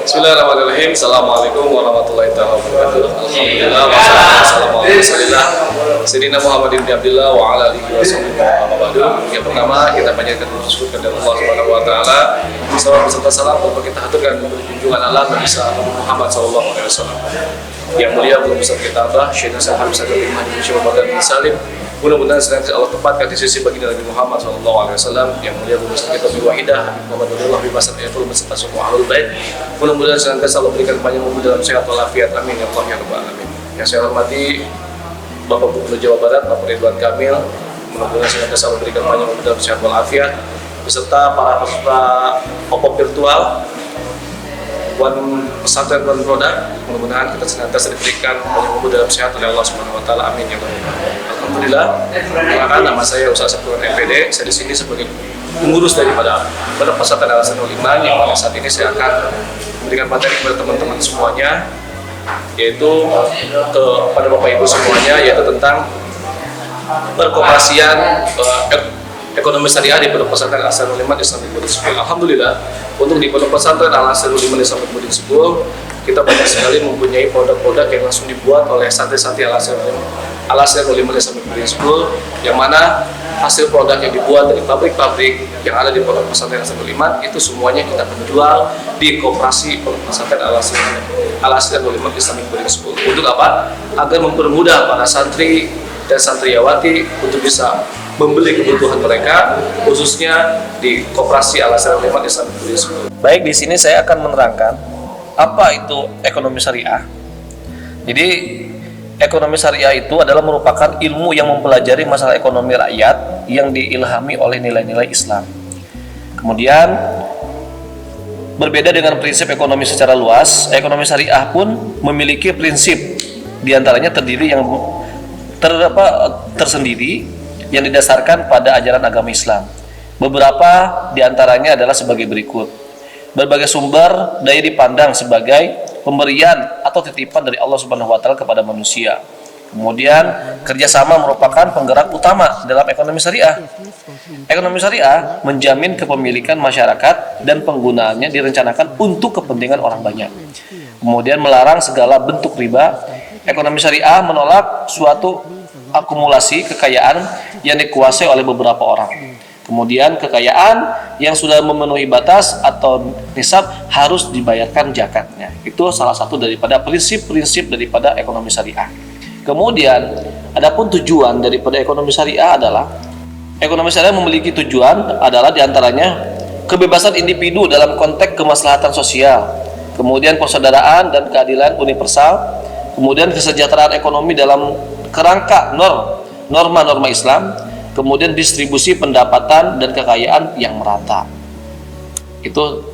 Bismillahirrahmanirrahim. Assalamualaikum warahmatullahi wabarakatuh. Alhamdulillah wassalamu ala rasulillah Sayyidina Muhammad bin Abdullah wa ala alihi wasallam. Yang pertama kita panjatkan syukur kepada Allah Subhanahu wa taala. Salam serta salam untuk kita haturkan junjungan Allah Nabi Muhammad sallallahu alaihi wasallam. Yang mulia guru besar kita Abah Syekh Nasir Hamzah bin Muhammad bin Salim. Mudah-mudahan senantiasa Allah tempatkan di sisi baginda Nabi Muhammad SAW. Yang mulia guru besar kita Abi Wahidah Muhammad Nurullah bin Hasan Ayatul beserta semua ahlul bait. Mudah-mudahan senantiasa Allah berikan panjang umur dalam sehat walafiat. Amin ya Allah ya rabbal alamin. Yang saya hormati Bapak Gubernur Jawa Barat Bapak Ridwan Kamil. Mudah-mudahan senantiasa Allah berikan panjang umur dalam sehat walafiat beserta para peserta OPOP virtual pesantren One Product. Mudah-mudahan kita senantiasa diberikan panjang umur dalam sehat oleh Allah Subhanahu wa taala. Amin ya Allah. Alhamdulillah, perkenalkan nama saya Ustaz Sabtuan MPD. Saya di sini sebagai pengurus daripada Pondok Pesantren Al-Hasanul Iman yang pada saat ini saya akan memberikan materi kepada teman-teman semuanya, yaitu kepada Bapak Ibu semuanya, yaitu tentang perkoperasian ekonomi syariah di Pondok Pesantren Al-Hasanul Iman Islamic Boarding School. Alhamdulillah, untuk di Pondok Pesantren Al-Hasanul Iman Islamic Boarding School kita banyak sekali mempunyai produk-produk yang langsung dibuat oleh santri-santri Al-Hasanul Iman Islamic Boarding School, yang mana hasil produk yang dibuat dari pabrik-pabrik yang ada di Pondok Pesantren Al-Hasanul Iman itu semuanya kita menjual di koperasi Pondok Pesantren Al-Hasanul Iman Islamic Boarding School. Untuk apa? Agar mempermudah para santri dan santriwati untuk bisa membeli kebutuhan mereka, khususnya di koperasi Al-Hasanul Iman Islamic Boarding School. Baik, di sini saya akan menerangkan apa itu ekonomi syariah. Jadi ekonomi syariah itu adalah merupakan ilmu yang mempelajari masalah ekonomi rakyat yang diilhami oleh nilai-nilai Islam. Kemudian berbeda dengan prinsip ekonomi secara luas, ekonomi syariah pun memiliki prinsip, diantaranya terdiri yang tersendiri yang didasarkan pada ajaran agama Islam. Beberapa diantaranya adalah sebagai berikut. Berbagai sumber daya dipandang sebagai pemberian atau titipan dari Allah Subhanahu wa taala kepada manusia. Kemudian kerjasama merupakan penggerak utama dalam ekonomi syariah. Ekonomi syariah menjamin kepemilikan masyarakat dan penggunaannya direncanakan untuk kepentingan orang banyak. Kemudian melarang segala bentuk riba. Ekonomi syariah menolak suatu akumulasi kekayaan yang dikuasai oleh beberapa orang. Kemudian kekayaan yang sudah memenuhi batas atau nisab harus dibayarkan zakatnya. Itu salah satu daripada prinsip-prinsip daripada ekonomi syariah. Kemudian adapun tujuan daripada ekonomi syariah adalah ekonomi syariah memiliki tujuan adalah diantaranya kebebasan individu dalam konteks kemaslahatan sosial, kemudian persaudaraan dan keadilan universal, kemudian kesejahteraan ekonomi dalam kerangka norma-norma Islam, kemudian distribusi pendapatan dan kekayaan yang merata. Itu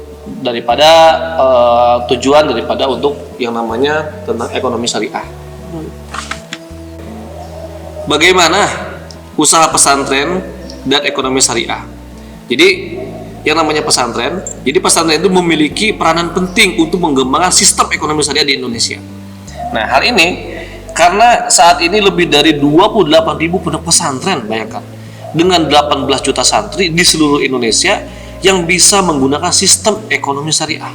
daripada tujuan daripada untuk yang namanya tentang ekonomi syariah. Bagaimana usaha pesantren dan ekonomi syariah? Jadi yang namanya pesantren, jadi pesantren itu memiliki peranan penting untuk mengembangkan sistem ekonomi syariah di Indonesia. Nah, hal ini karena saat ini lebih dari 28.000 pondok pesantren, bayangkan, dengan 18 juta santri di seluruh Indonesia yang bisa menggunakan sistem ekonomi syariah.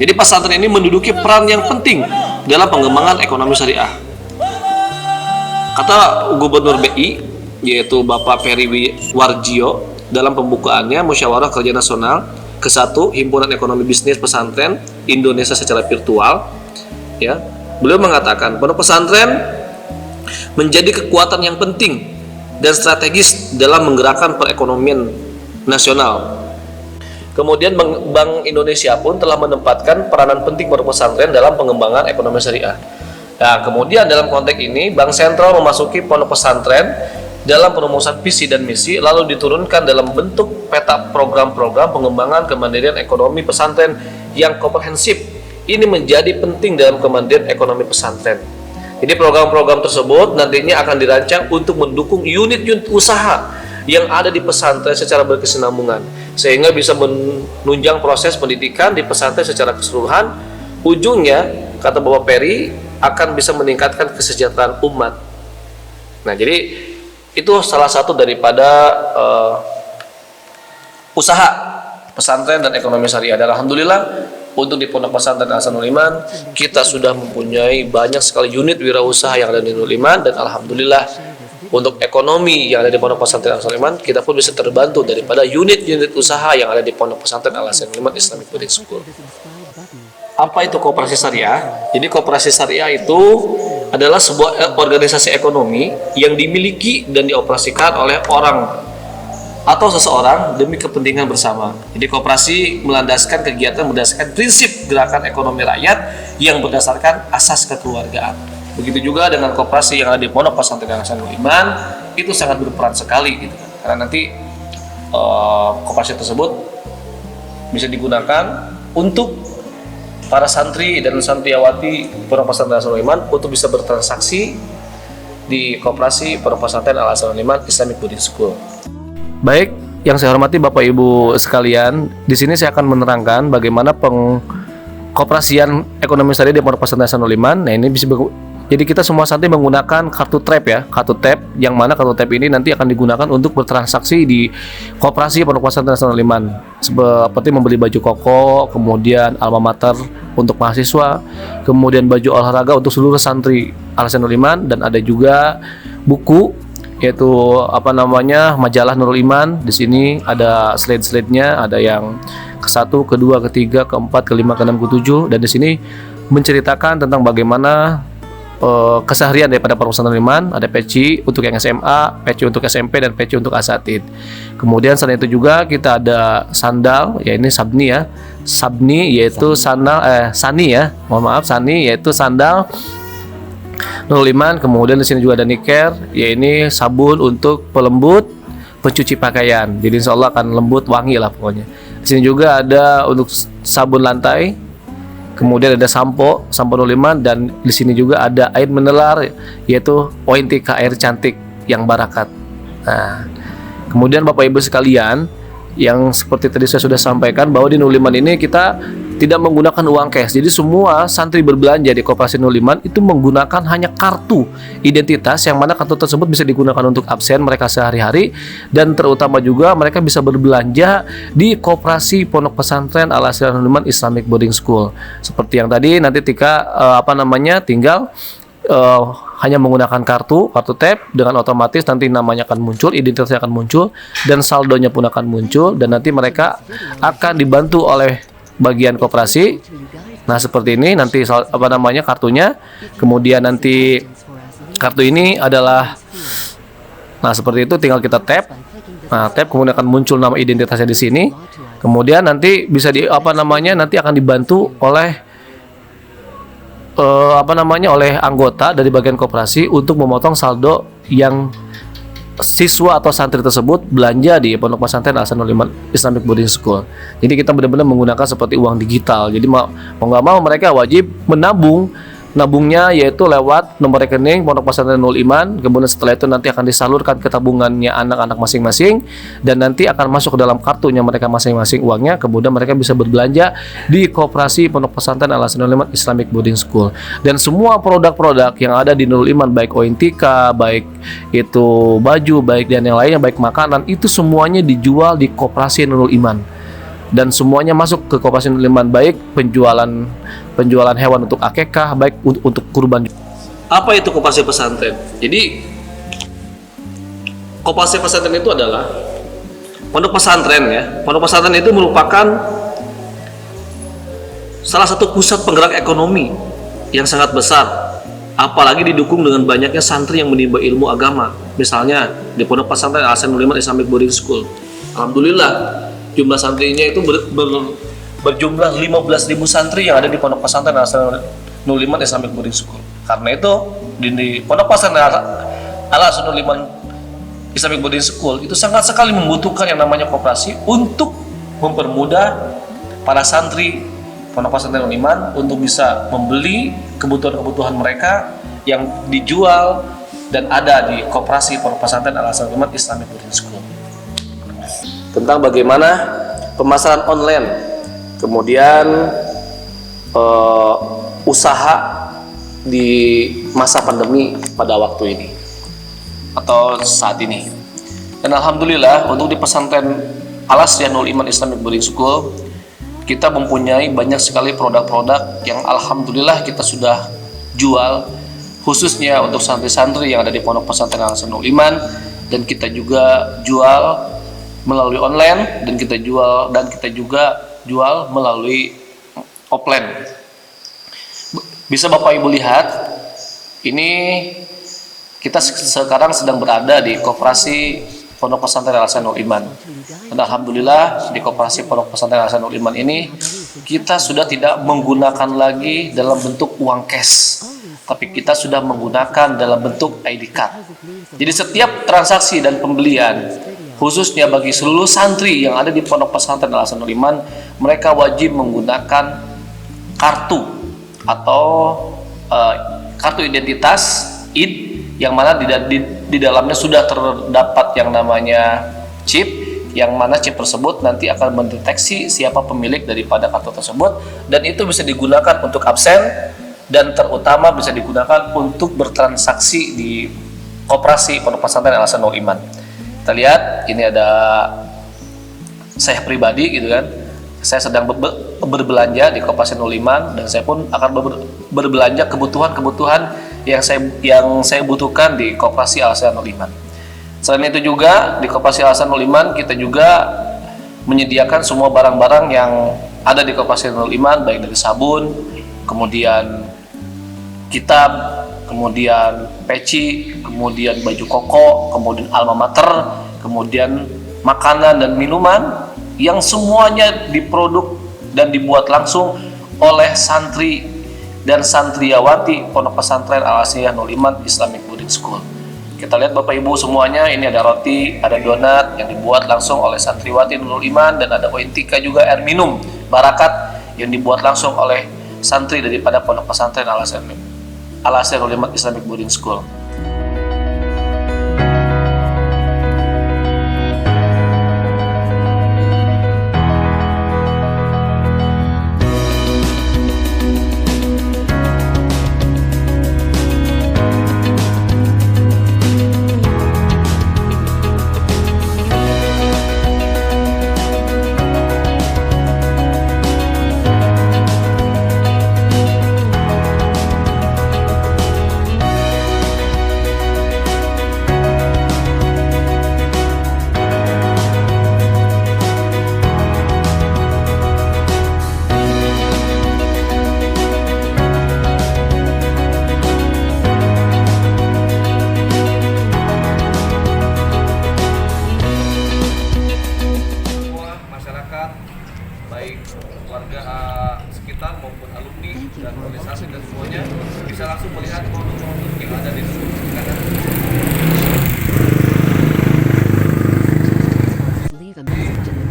Jadi pesantren ini menduduki peran yang penting dalam pengembangan ekonomi syariah. Kata Gubernur BI, yaitu Bapak Peri Warjio, dalam pembukaannya Musyawarah Kerja Nasional ke-1 Himpunan Ekonomi Bisnis Pesantren Indonesia secara virtual, ya, beliau mengatakan pondok pesantren menjadi kekuatan yang penting dan strategis dalam menggerakkan perekonomian nasional. Kemudian Bank Indonesia pun telah menempatkan peranan penting pondok pesantren dalam pengembangan ekonomi syariah. Nah, kemudian dalam konteks ini Bank Sentral memasuki pondok pesantren dalam perumusan visi dan misi, lalu diturunkan dalam bentuk peta program-program pengembangan kemandirian ekonomi pesantren yang komprehensif. Ini menjadi penting dalam kemandirian ekonomi pesantren. Jadi program-program tersebut nantinya akan dirancang untuk mendukung unit-unit usaha yang ada di pesantren secara berkesinambungan, sehingga bisa menunjang proses pendidikan di pesantren secara keseluruhan. Ujungnya, kata Bapak Peri, akan bisa meningkatkan kesejahteraan umat. Nah, jadi itu salah satu daripada usaha pesantren dan ekonomi syariah. Dan alhamdulillah untuk di Pondok Pesantren Al-Hasanul Iman kita sudah mempunyai banyak sekali unit wirausaha yang ada di Nurul Iman, dan alhamdulillah untuk ekonomi yang ada di Pondok Pesantren Al-Hasanul Iman kita pun bisa terbantu daripada unit-unit usaha yang ada di Pondok Pesantren Al-Hasanul Iman Islamic Boarding School. Apa itu koperasi syariah? Jadi koperasi syariah itu adalah sebuah organisasi ekonomi yang dimiliki dan dioperasikan oleh orang atau seseorang demi kepentingan bersama. Jadi koperasi melandaskan kegiatan berdasarkan prinsip gerakan ekonomi rakyat yang berdasarkan asas kekeluargaan. Begitu juga dengan koperasi yang ada di Pondok Pesantren Al-Hasanul Iman, itu sangat berperan sekali gitu. Karena nanti koperasi tersebut bisa digunakan untuk para santri dan santriawati Pondok Pesantren Al-Hasanul Iman untuk bisa bertransaksi di koperasi Pondok Pesantren Al-Hasanul Iman Islamic Boarding School. Baik, yang saya hormati Bapak Ibu sekalian, di sini saya akan menerangkan bagaimana pengkoperasian ekonomi syariah di Pondok Pesantren Al-Hasanul Iman. Nah, ini bisa jadi kita semua santri menggunakan kartu trap ya, kartu tap, yang mana kartu tap ini nanti akan digunakan untuk bertransaksi di koperasi Pondok Pesantren Al-Hasanul Iman, seperti membeli baju koko, kemudian alma mater untuk mahasiswa, kemudian baju olahraga untuk seluruh santri Al-Hasanul Iman, dan ada juga buku yaitu majalah Nurul Iman. Di sini ada slide-slide-nya, ada yang ke-1, ke-2, ke-3, ke-4, ke-5, ke-6, ke-7, dan di sini menceritakan tentang bagaimana keseharian daripada para pesantren Iman. Ada peci untuk yang SMA, peci untuk SMP, dan peci untuk asatid. Kemudian selain itu juga kita ada sandal, ya ini sabni ya, sabni yaitu sandal sani ya, mohon maaf, sani yaitu sandal Nurul Iman. Kemudian di sini juga ada niker, ya ini sabun untuk pelembut pencuci pakaian. Jadi insya Allah akan lembut, wangi lah pokoknya. Di sini juga ada untuk sabun lantai. Kemudian ada sampo Nurul Iman, dan di sini juga ada air mineral yaitu Ointika, air cantik yang barakat. Nah, kemudian Bapak Ibu sekalian, yang seperti tadi saya sudah sampaikan bahwa di Nurul Iman ini kita tidak menggunakan uang cash. Jadi semua santri berbelanja di koperasi Nurul Iman itu menggunakan hanya kartu identitas, yang mana kartu tersebut bisa digunakan untuk absen mereka sehari-hari, dan terutama juga mereka bisa berbelanja di koperasi Pondok Pesantren Al-Hasanul Iman Islamic Boarding School. Seperti yang tadi, nanti tinggal hanya menggunakan kartu tap, dengan otomatis nanti namanya akan muncul, identitasnya akan muncul, dan saldonya pun akan muncul, dan nanti mereka akan dibantu oleh bagian koperasi. Nah, seperti ini nanti kartunya. Kemudian nanti kartu ini adalah, nah seperti itu, tinggal kita tap. Nah, tap kemudian akan muncul nama identitasnya di sini. Kemudian nanti bisa nanti akan dibantu oleh oleh anggota dari bagian koperasi untuk memotong saldo yang siswa atau santri tersebut belanja di Pondok Pesantren Al-Hasanul Iman Islamic Boarding School. Jadi kita benar-benar menggunakan seperti uang digital. Jadi mau nggak mau mereka wajib nabungnya yaitu lewat nomor rekening Pondok Pesantren Nurul Iman. Kemudian setelah itu nanti akan disalurkan ke tabungannya anak-anak masing-masing, dan nanti akan masuk ke dalam kartunya mereka masing-masing uangnya. Kemudian mereka bisa berbelanja di koperasi Pondok Pesantren Al-Hasanul Iman Islamic Boarding School. Dan semua produk-produk yang ada di Nurul Iman, baik Ointika, baik itu baju, baik dan yang lainnya, baik makanan, itu semuanya dijual di koperasi Nurul Iman. Dan semuanya masuk ke koperasi Nurul Iman, baik penjualan hewan untuk akekah, baik untuk kurban. Apa itu koperasi pesantren? Jadi koperasi pesantren itu adalah pondok pesantren ya. Pondok pesantren itu merupakan salah satu pusat penggerak ekonomi yang sangat besar, apalagi didukung dengan banyaknya santri yang menimba ilmu agama. Misalnya di Pondok Pesantren Al-Hasanul Iman Islamic Boarding School, alhamdulillah jumlah santrinya itu berjumlah 15.000 santri yang ada di Pondok Pesantren Al-Hasanul Iman Islamic Boarding School. Karena itu di Pondok Pesantren Al-Hasanul Iman Islamic Boarding School itu sangat sekali membutuhkan yang namanya koperasi untuk mempermudah para santri Pondok Pesantren Nurul Iman untuk bisa membeli kebutuhan-kebutuhan mereka yang dijual dan ada di koperasi Pondok Pesantren Al-Hasanul Iman Islamic Boarding School. Tentang bagaimana pemasaran online, kemudian usaha di masa pandemi pada waktu ini atau saat ini. Dan alhamdulillah untuk di pesantren Al-Hasanul Iman Islamic Boarding School kita mempunyai banyak sekali produk-produk yang alhamdulillah kita sudah jual, khususnya untuk santri-santri yang ada di Pondok Pesantren Al-Hasanul Iman, dan kita juga jual melalui online, dan kita juga jual melalui offline. Bisa Bapak Ibu lihat, ini kita sekarang sedang berada di koperasi Pondok Pesantren Al-Hasanul Iman. Dan alhamdulillah di koperasi Pondok Pesantren Al-Hasanul Iman ini kita sudah tidak menggunakan lagi dalam bentuk uang cash, tapi kita sudah menggunakan dalam bentuk ID card. Jadi setiap transaksi dan pembelian, khususnya bagi seluruh santri yang ada di Pondok Pesantren Al-Hasanul Iman, mereka wajib menggunakan kartu atau kartu identitas ID, yang mana di dalamnya sudah terdapat yang namanya chip, yang mana chip tersebut nanti akan mendeteksi siapa pemilik daripada kartu tersebut, dan itu bisa digunakan untuk absen, dan terutama bisa digunakan untuk bertransaksi di koperasi Pondok Pesantren Al-Hasanul Iman. Kita lihat, ini ada saya pribadi gitu kan, saya sedang berbelanja di koperasi Al-Hasanul Iman, dan saya pun akan berbelanja kebutuhan yang saya butuhkan di koperasi Al-Hasanul Iman. Selain itu juga di koperasi Al-Hasanul Iman kita juga menyediakan semua barang-barang yang ada di koperasi Al-Hasanul Iman, baik dari sabun, kemudian kitab, kemudian peci, kemudian baju koko, kemudian alma mater, kemudian makanan dan minuman yang semuanya diproduk dan dibuat langsung oleh santri dan santriawati Pondok Pesantren Al-Hasanul Iman Islamic Boarding School. Kita lihat Bapak Ibu semuanya, ini ada roti, ada donat yang dibuat langsung oleh santriwati Nurul Iman, dan ada ointika juga, air minum Barakat yang dibuat langsung oleh santri daripada Pondok Pesantren Al-Hasanul Iman Islamic Boarding School. Baik warga sekitar maupun alumni dan organisasi dan semuanya bisa langsung melihat produk-produk yang ada di sekitar.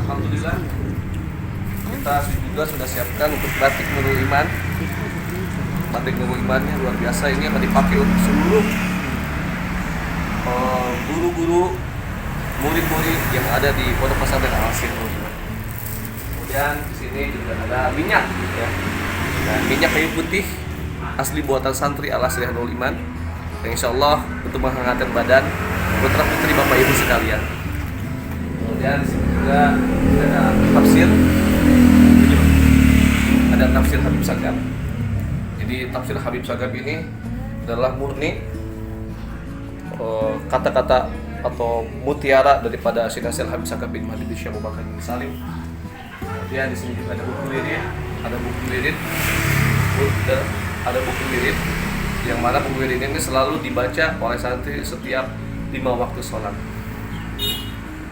Alhamdulillah kita juga sudah siapkan untuk batik Nurul Iman. Batik Nurul Imannya luar biasa, ini akan dipakai untuk seluruh guru-guru, murid-murid yang ada di Pondok Pesantren Al-Hasanul Iman. Dan di sini juga ada minyak, ya. Nah, minyak kayu putih asli buatan santri Al-Hasanul Iman, yang insya Allah untuk menghangatkan badan putra putri Bapak Ibu sekalian. Kemudian di sini juga ada tafsir Habib Sagaf. Jadi tafsir Habib Sagaf ini adalah murni kata-kata atau mutiara daripada Syekh Habib Sagaf bin Mahdi bin Syekh Abu Bakar bin Salim. Kemudian di sini juga ada buku wirid, yang mana buku wirid ini selalu dibaca oleh santri setiap 5 waktu sholat.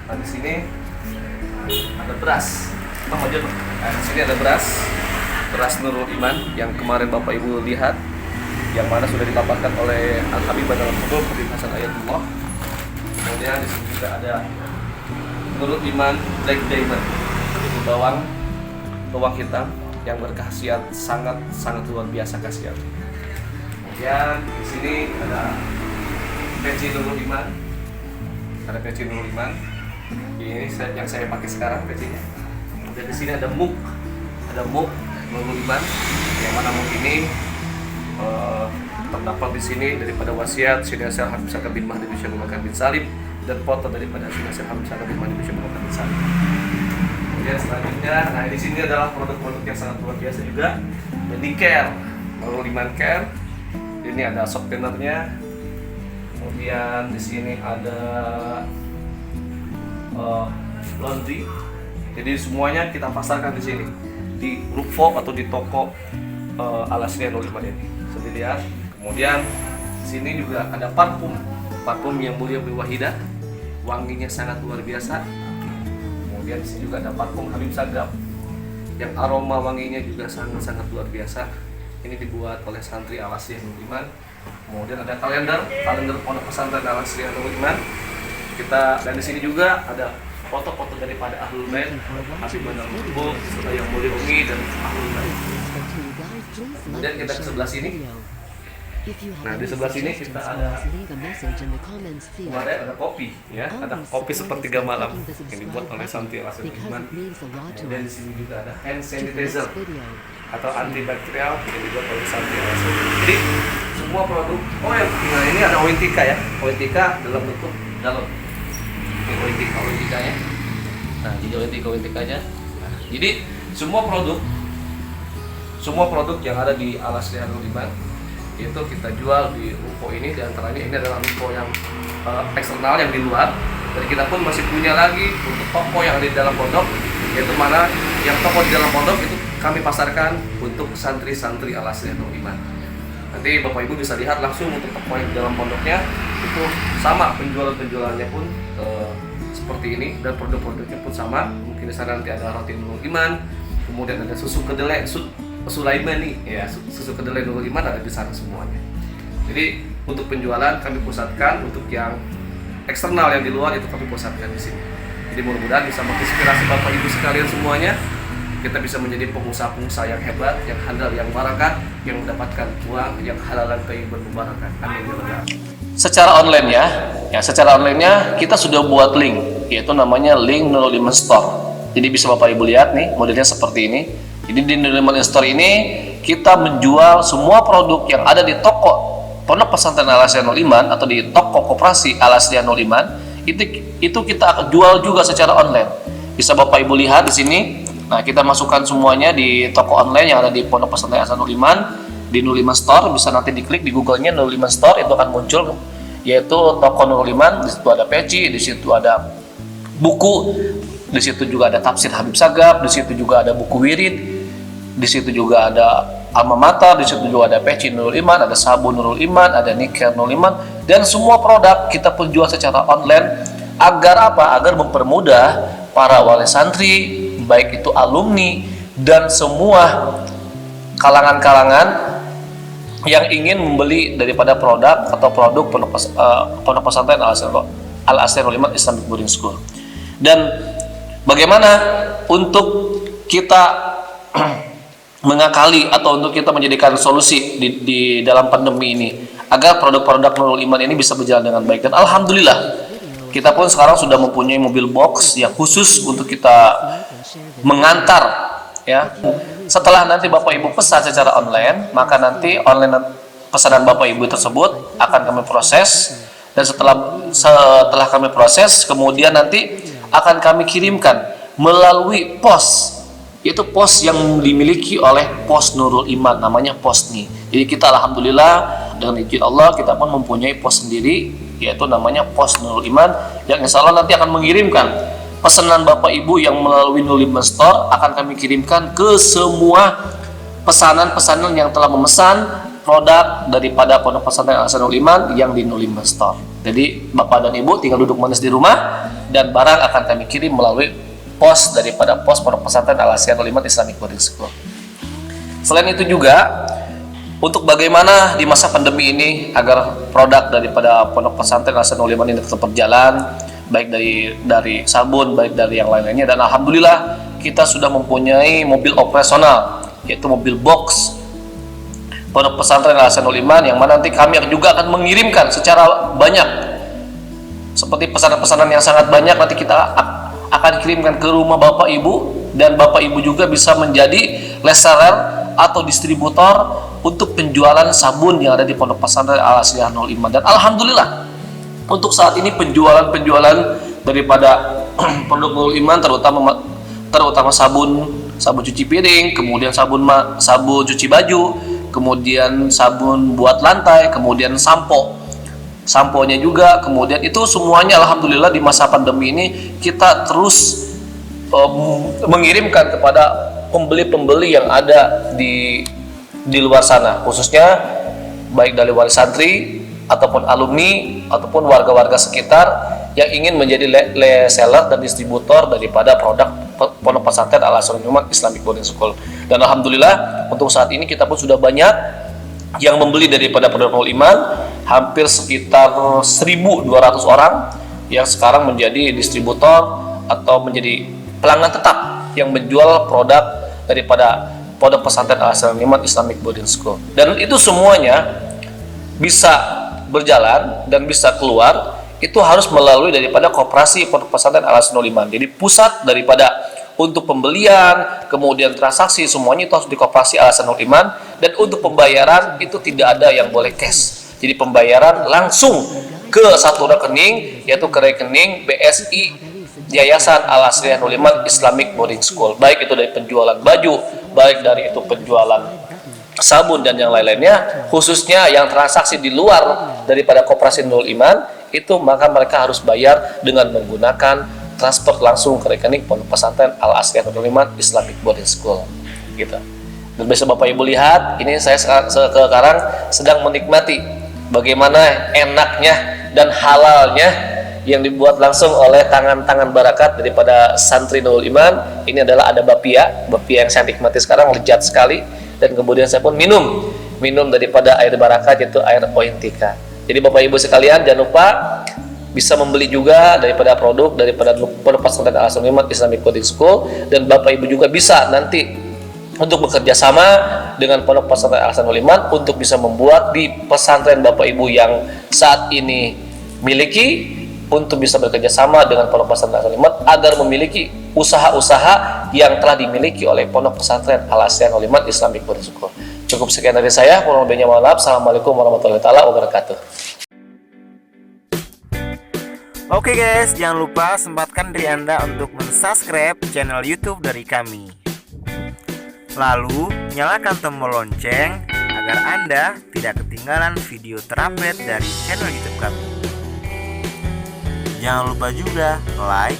Nah, di sini ada beras. Nah, di sini ada beras Nurul Iman yang kemarin Bapak Ibu lihat, yang mana sudah dilapatkan oleh Al-Habib dalam Hudud Habib Hasan Ayatullah. Kemudian di sini juga ada Nurul Iman Black Diamond, bawang hitam yang berkhasiat sangat luar biasa khasiat. Kemudian di sini ada peci Nurul Iman. Ini yang saya pakai sekarang pecinya. Dan di sini ada mug Nurul Iman, yang mana mug ini terdapat di sini daripada wasiat Syekh Habib Sagaf bin Mahdi bin Syekh Abu Bakar bin Salim, dan foto daripada Syekh Habib Sagaf bin Mahdi bin Syekh Abu Bakar bin Salim. Kemudian selanjutnya, nah di sini adalah produk-produk yang sangat luar biasa juga. Medicare, lalu Liman Care. Ini ada shock thinnernya. Kemudian di sini ada laundry. Jadi semuanya kita pasarkan di sini di Rufo atau di toko Al-Asriya 05 ini. Bisa dilihat. Kemudian di sini juga ada parfum yang Mulia Beli Wahidah. Wanginya sangat luar biasa. Kemudian di sini juga ada parfum Habib Sagap yang aroma wanginya juga sangat luar biasa. Ini dibuat oleh santri Al-Asriya 05. Kemudian ada kalender Pondok Pesantren Al-Asriya 05. Dan di sini juga ada foto-foto daripada Ahlul Bait, Habib Bandar Lubuk, serta yang Mulia Umi dan Ahlul Bait. Kemudian kita ke sebelah sini. Nah, di sebelah sini kita ada kopi, ya, ada kopi sepertiga malam yang dibuat oleh santri Al-Asriya 05. Kemudian di sini juga ada hand sanitizer atau antibakterial yang dibuat oleh santri Al-Asriya. Jadi semua produk. Nah ini ada Ointika ya, Ointika dalam bentuk galon. Ini Ointika ya. Nah, jadi Ointikanya. Nah, jadi semua produk yang ada di Al-Asriya 05 itu kita jual di ruko ini. Diantaranya ini adalah ruko yang eksternal yang di luar. Dan kita pun masih punya lagi untuk toko yang ada di dalam pondok, yaitu mana yang toko di dalam pondok itu kami pasarkan untuk santri-santri Al-Asriya 05. Nanti Bapak Ibu bisa lihat langsung untuk toko yang di dalam pondoknya itu sama, penjualannya pun seperti ini, dan produk-produknya pun sama. Mungkin di sana nanti ada roti Nurul Iman, kemudian ada susu kedelai Sulaiman nih, ya, susu kedelai Nurul Iman ada di sana semuanya. Jadi untuk penjualan kami pusatkan, untuk yang eksternal yang di luar itu kami pusatkan di sini. Jadi mudah-mudahan bisa menginspirasi Bapak Ibu sekalian semuanya. Kita bisa menjadi pengusaha-pengusaha yang hebat, yang handal, yang barakat, yang mendapatkan uang yang halal dan thayyibun mubarakah. Amin ya rabbal alamin. Secara online ya, secara online-nya kita sudah buat link, yaitu namanya link Nurul Iman Store. Jadi bisa Bapak Ibu lihat nih, modelnya seperti ini. Jadi di Nurul Iman Store ini kita menjual semua produk yang ada di toko Pondok Pesantren Al-Asriya 05 atau di toko koperasi Al-Asriya 05. Itu kita akan jual juga secara online. Bisa Bapak Ibu lihat di sini. Nah, kita masukkan semuanya di toko online yang ada di Pondok Pesantren Al-Asriya 05 di Nurul Iman Store. Bisa nanti diklik di Google-nya Nurul Iman Store, itu akan muncul yaitu toko Nurul Iman. Di situ ada peci, di situ ada buku, di situ juga ada tafsir Habib Sagap, di situ juga ada buku wirid, di situ juga ada alma mater, di situ juga ada peci Nurul Iman, ada sabun Nurul Iman, ada niker Nurul Iman, dan semua produk kita pun jual secara online. Agar apa? Agar mempermudah para wali santri, baik itu alumni dan semua kalangan-kalangan yang ingin membeli daripada produk atau produk Pondok Pesantren Al-Asriya 05 Islamic Boarding School. Dan bagaimana untuk kita mengakali atau untuk kita menjadikan solusi di dalam pandemi ini agar produk-produk Nurul Iman ini bisa berjalan dengan baik. Dan alhamdulillah kita pun sekarang sudah mempunyai mobil box yang khusus untuk kita mengantar, ya. Setelah nanti Bapak Ibu pesan secara online, maka nanti online pesanan Bapak Ibu tersebut akan kami proses, dan setelah kami proses, kemudian nanti akan kami kirimkan melalui pos, yaitu pos yang dimiliki oleh Pos Nurul Iman, namanya Posni. Jadi kita alhamdulillah dengan izin Allah kita pun mempunyai pos sendiri, yaitu namanya Pos Nurul Iman, yang insya Allah nanti akan mengirimkan pesanan Bapak Ibu yang melalui Nurul Iman Store, akan kami kirimkan ke semua pesanan-pesanan yang telah memesan produk daripada Pondok Pesantren Al-Asriya 05 yang di Nurul Iman Store. Jadi Bapak dan Ibu tinggal duduk manis di rumah, dan barang akan kami kirim melalui pos daripada pos Pondok Pesantren Al-Asriya 05 Islamic Boarding School. Selain itu juga, untuk bagaimana di masa pandemi ini agar produk daripada Pondok Pesantren Al-Asriya 05 ini tetap berjalan, baik dari sabun, baik dari yang lain-lainnya, dan alhamdulillah kita sudah mempunyai mobil operasional, yaitu mobil box Pondok Pesantren Al-Asriya 05, yang mana nanti kami juga akan mengirimkan secara banyak, seperti pesanan-pesanan yang sangat banyak nanti kita akan kirimkan ke rumah Bapak Ibu, dan Bapak Ibu juga bisa menjadi reseller atau distributor untuk penjualan sabun yang ada di Pondok Pesantren Al-Asriya 05. Dan alhamdulillah untuk saat ini penjualan daripada Pondok Nurul Iman, terutama terutama sabun cuci piring, kemudian sabun cuci baju, kemudian sabun buat lantai, kemudian samponya juga, kemudian itu semuanya alhamdulillah di masa pandemi ini kita terus mengirimkan kepada pembeli-pembeli yang ada di luar sana, khususnya baik dari wali santri ataupun alumni ataupun warga-warga sekitar yang ingin menjadi reseller dan distributor daripada produk Pondok Pesantren Al Hasanul Iman Islamic Boarding School. Dan alhamdulillah untuk saat ini kita pun sudah banyak yang membeli daripada Pondok Iman, hampir sekitar 1.200 orang yang sekarang menjadi distributor atau menjadi pelanggan tetap yang menjual produk daripada Pondok Pesantren Al Hasanul Iman Islamic Boarding School. Dan itu semuanya bisa berjalan dan bisa keluar itu harus melalui daripada koperasi Pondok Pesantren Al Hasanul Iman. Jadi pusat daripada untuk pembelian, kemudian transaksi semuanya itu harus di koperasi Al Hasanul Iman, dan untuk pembayaran itu tidak ada yang boleh cash. Jadi pembayaran langsung ke satu rekening, yaitu ke rekening BSI Yayasan Al Hasanul Iman Islamic Boarding School. Baik itu dari penjualan baju, baik dari itu penjualan sabun dan yang lain-lainnya, khususnya yang transaksi di luar daripada koperasi Nurul Iman itu, maka mereka harus bayar dengan menggunakan transfer langsung ke rekening Pondok Pesantren Al Hasanul Iman Islamic Boarding School gitu. Dan bisa Bapak Ibu lihat, ini saya sekarang sedang menikmati bagaimana enaknya dan halalnya yang dibuat langsung oleh tangan-tangan barakat daripada santri Nurul Iman. Ini adalah ada bapia yang saya nikmati sekarang, lezat sekali. Dan kemudian saya pun minum daripada air barakat, yaitu air Ointika. Jadi Bapak Ibu sekalian, jangan lupa bisa membeli juga daripada produk daripada Pondok Pesantren Al Hasanul Iman Islamic Boarding School, dan Bapak Ibu juga bisa nanti untuk bekerja sama dengan Pondok Pesantren Al Hasanul Iman untuk bisa membuat di pesantren Bapak Ibu yang saat ini miliki, untuk bisa bekerja sama dengan Pondok Pesantren Al Hasanul Iman agar memiliki usaha-usaha yang telah dimiliki oleh Pondok Pesantren Al Hasanul Iman Islamic Boarding School. Cukup sekian dari saya, kurang lebihnya mohon maaf. Assalamualaikum warahmatullahi wabarakatuh. Oke guys, jangan lupa sempatkan diri Anda untuk mensubscribe channel YouTube dari kami. Lalu, nyalakan tombol lonceng agar Anda tidak ketinggalan video terupdate dari channel YouTube kami. Jangan lupa juga like,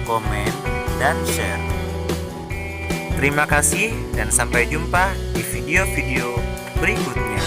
komen, dan share. Terima kasih dan sampai jumpa di video-video berikutnya.